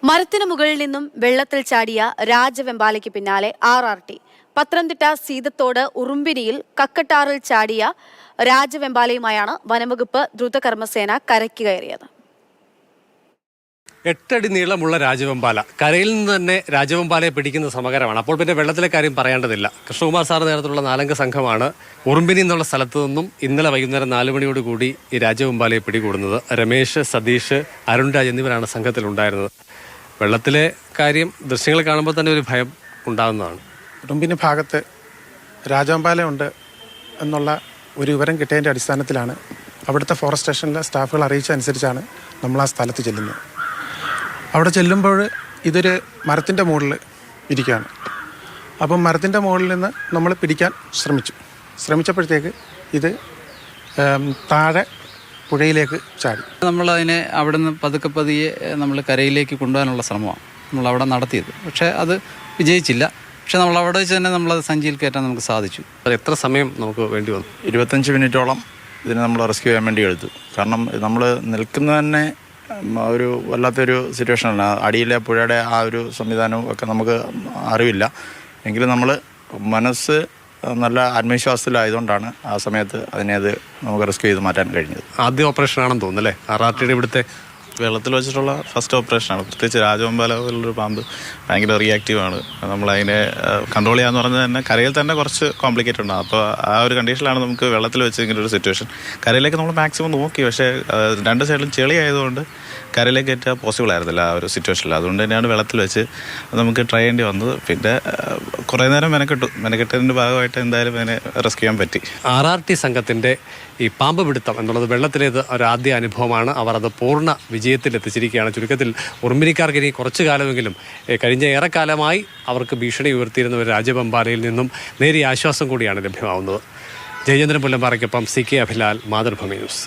മരത്തിനു മുകളിൽ നിന്നും വെള്ളത്തിൽ ചാടിയ രാജവെമ്പാലയ്ക്ക് പിന്നാലെ RRT. പത്തനംതിട്ട സീതത്തോട് ഉറുമ്പിനിയിൽ കക്കട്ടാറിൽ ചാടിയ രാജവെമ്പാലയുമായാണ് വനംവകുപ്പ് ദ്രുതകർമ്മസേന കരയ്ക്ക് കയറിയത്. 8 അടി നീളമുള്ള രാജവെമ്പാല, കരയിൽ നിന്ന് തന്നെ രാജവെമ്പാലയെ പിടിക്കുന്ന സമകരമാണ്. അപ്പോൾ പിന്നെ വെള്ളത്തിലെ കാര്യം പറയേണ്ടതില്ല. കൃഷ്ണകുമാർ സാർ നേതൃത്വത്തിലുള്ള 4 അംഗ സംഘമാണ് ഉറുമ്പിനി എന്നുള്ള സ്ഥലത്തു നിന്നും ഇന്നലെ വൈകുന്നേരം 4 മണിയോടുകൂടി ഈ രാജവെമ്പാലയെ പിടികൂടുന്നത്. രമേശ്, സതീഷ്, അരുൺ രാജ് എന്നിവരാണ് സംഘത്തിലുണ്ടായിരുന്നത്. വെള്ളത്തിലെ കാര്യം ദൃശ്യങ്ങൾ കാണുമ്പോൾ തന്നെ ഒരു ഭയം ഉണ്ടാകുന്നതാണ്. ഉറുമ്പിനി ഭാഗത്ത് രാജവെമ്പാല ഉണ്ട് എന്നുള്ള ഒരു വിവരം കിട്ടിയതിൻ്റെ അടിസ്ഥാനത്തിലാണ് അവിടുത്തെ ഫോറസ്റ്റ് സ്റ്റേഷനിലെ സ്റ്റാഫുകൾ അറിയിച്ചതനുസരിച്ചാണ് നമ്മൾ ആ സ്ഥലത്ത് ചെല്ലുന്നത്. അവിടെ ചെല്ലുമ്പോൾ ഇതൊരു മരത്തിൻ്റെ മുകളിൽ ഇരിക്കുകയാണ്. അപ്പം മരത്തിൻ്റെ മുകളിൽ നിന്ന് നമ്മൾ പിടിക്കാൻ ശ്രമിച്ചപ്പോഴത്തേക്ക് ഇത് താഴെ പുഴയിലേക്ക് ചാടി. നമ്മളതിനെ അവിടെ നിന്ന് പതിയെ നമ്മൾ കരയിലേക്ക് കൊണ്ടുപോകാനുള്ള ശ്രമമാണ് നമ്മളവിടെ നടത്തിയത്. പക്ഷേ അത് വിജയിച്ചില്ല. പക്ഷെ നമ്മൾ അവിടെ വെച്ച് തന്നെ നമ്മളത് സഞ്ചിയിൽ കയറ്റാൻ നമുക്ക് സാധിച്ചു. അത് എത്ര സമയം നമുക്ക് വേണ്ടി വന്നു? 25 മിനിറ്റോളം ഇതിനെ നമ്മൾ റെസ്ക്യൂ ചെയ്യാൻ വേണ്ടി എടുത്തു. കാരണം നമ്മൾ നിൽക്കുന്ന തന്നെ ഒരു വല്ലാത്തൊരു സിറ്റുവേഷനാണ്. അടിയിലെ പുഴയുടെ ആ ഒരു സംവിധാനവും ഒക്കെ നമുക്ക് അറിവില്ല. എങ്കിലും നമ്മൾ മനസ്സ് നല്ല ആത്മവിശ്വാസത്തിലായതുകൊണ്ടാണ് ആ സമയത്ത് അത് നമുക്ക് റെസ്ക്യൂ ചെയ്ത് മാറ്റാൻ കഴിഞ്ഞത്. ആദ്യ ഓപ്പറേഷൻ ആണെന്ന് തോന്നുന്നു അല്ലേ? RRTയുടെ ഇവിടുത്തെ വെള്ളത്തിൽ വെച്ചിട്ടുള്ള ഫസ്റ്റ് ഓപ്പറേഷനാണ്. പ്രത്യേകിച്ച് രാജവെമ്പാല പോലുള്ളൊരു പാമ്പ് ഭയങ്കര റിയാക്റ്റീവാണ്. നമ്മളതിനെ കൺട്രോൾ ചെയ്യാന്ന് പറഞ്ഞാൽ തന്നെ കരയിൽ തന്നെ കുറച്ച് കോംപ്ലിക്കേറ്റഡ് ഉണ്ടാകും. അപ്പോൾ ആ ഒരു കണ്ടീഷനിലാണ് നമുക്ക് വെള്ളത്തിൽ വെച്ച് ഇങ്ങനെ ഒരു സിറ്റുവേഷൻ. കരയിലേക്ക് നമ്മൾ മാക്സിമം നോക്കി, പക്ഷേ 2 സൈഡിലും ചെളി ആയതുകൊണ്ട് കരയിലേക്ക് കയറ്റാൻ പോസിബിൾ ആയിരുന്നില്ല ആ ഒരു സിറ്റുവേഷനിൽ. അതുകൊണ്ട് തന്നെയാണ് വെള്ളത്തിൽ വെച്ച് നമുക്ക് ട്രൈ ചെയ്യേണ്ടി വന്നത്. പിന്നെ കുറേ നേരം മെനക്കെട്ടതിൻ്റെ ഭാഗമായിട്ട് എന്തായാലും അതിനെ റെസ്ക്യൂ ചെയ്യാൻ പറ്റി. RRT സംഘത്തിൻ്റെ ഈ പാമ്പ് പിടുത്തം എന്നുള്ളത് വെള്ളത്തിലേത് ഒരു ആദ്യ അനുഭവമാണ്. അവർ അത് പൂർണ്ണ വിജയത്തിലെത്തിച്ചിരിക്കുകയാണ്. ചുരുക്കത്തിൽ ഉറുമ്പിനിക്കാർക്ക് ഇനി കുറച്ചു കാലമെങ്കിലും, കഴിഞ്ഞ ഏറെക്കാലമായി അവർക്ക് ഭീഷണി ഉയർത്തിയിരുന്ന ഒരു രാജവെമ്പാലയിൽ നിന്നും നേരിയ ആശ്വാസം കൂടിയാണ് ലഭ്യമാവുന്നത്. ജയചന്ദ്രൻ പുല്ലമ്പാറയ്ക്കൊപ്പം CK അഭിലാൽ, മാതൃഭൂമി ന്യൂസ്.